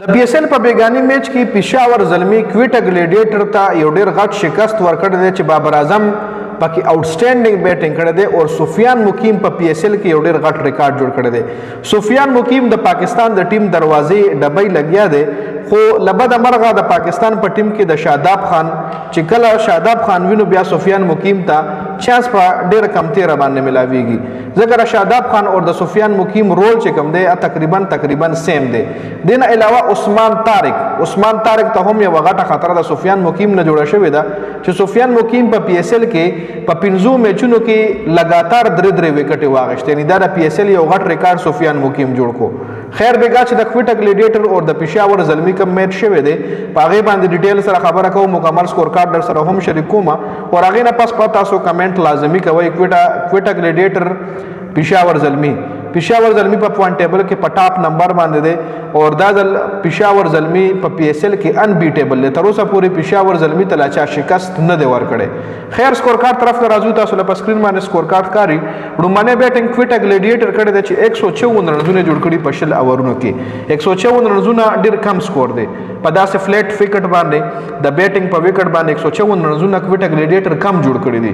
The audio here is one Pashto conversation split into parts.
د پی ایس ایل په بیګانی میچ کې پشاورزلمی کوئٹہ گلیډیئٹر ته یو ډیر غټ شکست ورکړی دی چې بابراعظم پکې آؤټسټینډینګ بیټینګ کړی دی او صفیان مقیم په پی ایس ایل کې یو ډیر غټ ریکارډ جوړ کړی دی. صفیان مقیم د پاکستان د ټیم دروازې ډبۍ لګیا دی، خو لبد مرغه د پاکستان په ټیم کې د شاداب خان چې کله شاداب خان وینو بیا صفیان مقیم ته چانس په ډیر کمتي را باندې ملاویږي، ځکه شاداب خان او د صفیان مقیم رول چې کوم دی تقریبا سیم دی. دین علاوه عثمان طارق ته هم یو غټه خطر د صفیان مقیم نه جوړه شوې ده چې صفیان مقیم په پی ایس ایل کې په 15 میچونو کې لګاتار درې وکټې واغشتې، یعنی دا د پی ایس ایل یو غټ ریکارډ صفیان مقیم جوړ کو. خیر بیګا چې د کوئٹہ گلیډیئٹر او د پشاورزلمی کوم میچ شوی دی په هغه باندې ډیټیل سره خبره کوم، مکمل سکورکارډ در سره هم شریک کوم او هغه نه پس پتا تاسو کمنټ لازمی کوئ. کوئٹہ گلیډیئٹر پشاورزلمی په پوینټ ټیبل کې په ټاپ نمبر باندې دی او دا ځل پشاورزلمی په پی ایس ایل کې ان بیټیبل دی، تر اوسه پورې پشاورزلمی ته لا چا شکست نه دی ورکړی. خیر سکورکارډ طرف ته راځو، تاسو په سکرین باندې سکورکارډ کاری لومړنی بیټینګ کوئٹہ گلیډیئٹر کړی دی چې 154 رنزونه جوړ کړي په 20 اورونو کې. 154 رنزونه ډیر کم سکور دی په داسې فلیټ وکټ باندې، د بیټینګ په وکټ باندې 154 رنزونه کوئٹہ گلیډیئٹر کم جوړ کړي دي.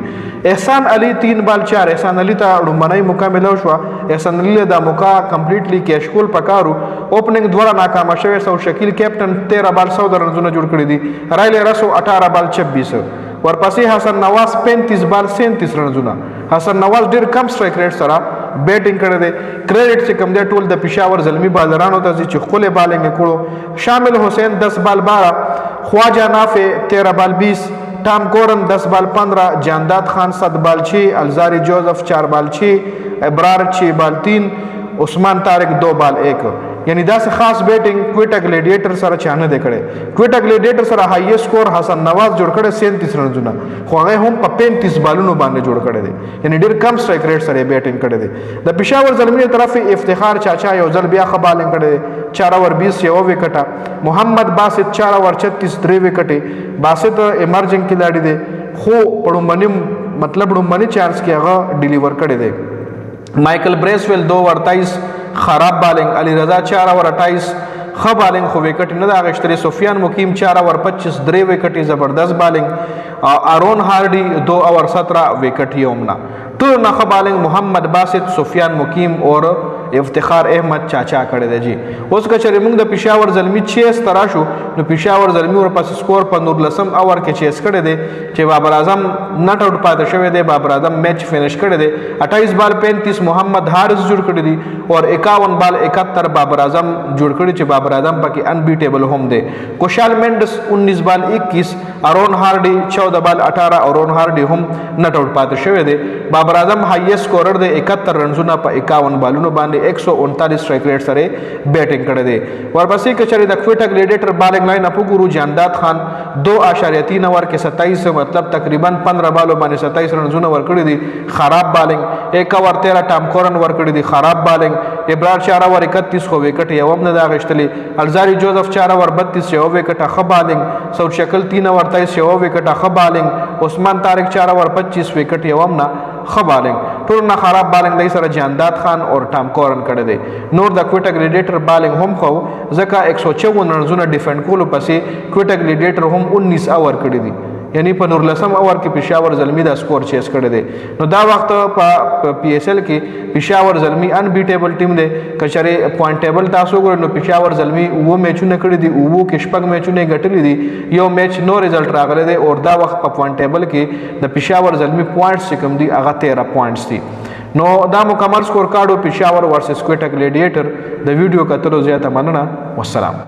احسان علي 3 بال 4، احسان علي ته لومړنی موقع ملو شو، احسان علي دا موقع کمپلیټلی کیش کول پکارو، اوپننګ دوره ناکامه شوی سو. شکیل کیپټن 13 بال 14 رنزونه جوړ کړي دي، رایل رسو 18 بال 26، ورپسې حسن نواز 35 بال 37 رنزونه. حسن نواز ډیر کم سټرایک ریټ سره بیټینګ کړی دی. کریډټ چې کوم دی ټول د پشاورزلمی بالرانو ته چې خپل بالینګ کړو. شامل حسین 10 بال 12، خواجہ نافع 13 بال 20، ٹام کورن 10 بال 15، جانداد خان 7 بال 6، الزاری جوزف 4 بال 6، ابرار 6 بال 3، عثمان طارق 2 بال 1. یعنی دا سه خاص بیټینګ کوئٹہ گلیډیئٹر سره چانه دی کړي. کوئٹہ گلیډیئٹر سره هائی سکور حسن نواز جوړ کړي 37 رنزونه، خو هغه هم په 35 بالونو باندې جوړ کړي دي، یعنی ډیر کم سټرایک ریټ سره بیټینګ کړي دي. د پشاورزلمی طرف افتخار چاچا یو ځل بیا خبالنګ کړي دي 4 اور 20 یو وکټه. محمد باسط 4 اور 36 3 وکټه. باسط ایمرجنګ کھلاڑی دی، خو پړومبني چانس کې هغه ډیلیور کړي دي. مائیکل بریسویل 2 اور 23 خراب بالنگ، علی رضا 4 اور 28 خ بالنگ خو وکټ نه دا غشتري. صفیان مقیم 4 اور 25 3 وکټي زبردست بالنگ. آرون هاردی 2 اور 17 وکټ یومنا ټول نه خ بالنگ. محمد باسط، صفیان مقیم اور افتخار احمد چاچا کړی دی. جی اوس که چېرې موږ د پشاورزلمی چیس ترا شو نو پشاورزلمی ورپسې سکور په 19 اور کې چیس کړی دی چې بابراعظم نټ آؤټ پاتې شوی دی. بابراعظم میچ فینش کړی دی. 28 بال 35 محمد حارث جوړ کړی دی اور 51 بال 71 بابراعظم جوړ کړی چې بابراعظم پکې ان بیټیبل هم دی. کوشال مینډس 19 بال 21، ارون هاردی 14 بال 18، ارون هاردی هم نټ آؤٹ پاتې شوی دی. بابراعظم هایست سکورر دی 71 رنزونه په 51 بالونو باندې 139 سټرایک ریټ سره بیټینګ کړی دی. ورپسې کچری د کوئٹہ گلیډیئٹر بالنګ لاین اپ ګورو. جانداد خان 2.3 اور کې 27، مطلب تقریبا 15 بالو باندې 27 رنزونه ورکړي دي، خراب بالنګ. 1 اور 13 ټام کورن ورکړي دي، خراب بالنګ. ابرار 4 اور 31 خو وکټ یو هم نه دا غشتلی. الزاری جوزف 4 اور 32 یو وکټ خ بالنګ. سعود شکل 3 اور 23 یو وکټ خ بالنګ. عثمان طارق 4 اور 25 وکټ یو هم نه خ بالنګ. ټول نه خراب بالنګ دی سره جانداد خان اور ټام کورن کړی دی. نور د کوئٹہ گلیډیئٹر بالنګ هم خو ځکه 154 رنزونه ډیفینډ کولو پسې کوئٹہ گلیډیئٹر هم 19 اور کړی دی، یعنی په 19 اور کې پشاورزلمی دا سکور چیس کړی دی. نو دا وخت په پی ایس ایل کې پشاورزلمی ان بیټیبل ټیم دی. کچره پوینټ ټیبل تاسو ګورئ نو پشاورزلمی وو میچونه کړی دي، وو کې شپږ میچونه ګټلي دي، یو میچ نو ریزلټ راغلی دی اور دا وخت په پوینټ ټیبل کې د پشاورزلمی پوینټس چې کوم دي هغه 13 پوینټس دي. نو دا مکمل سکورکارډ پشاور ورسس کوئٹہ گلیډیئٹر د ویډیو کتلو زیاته مننه. والسلام.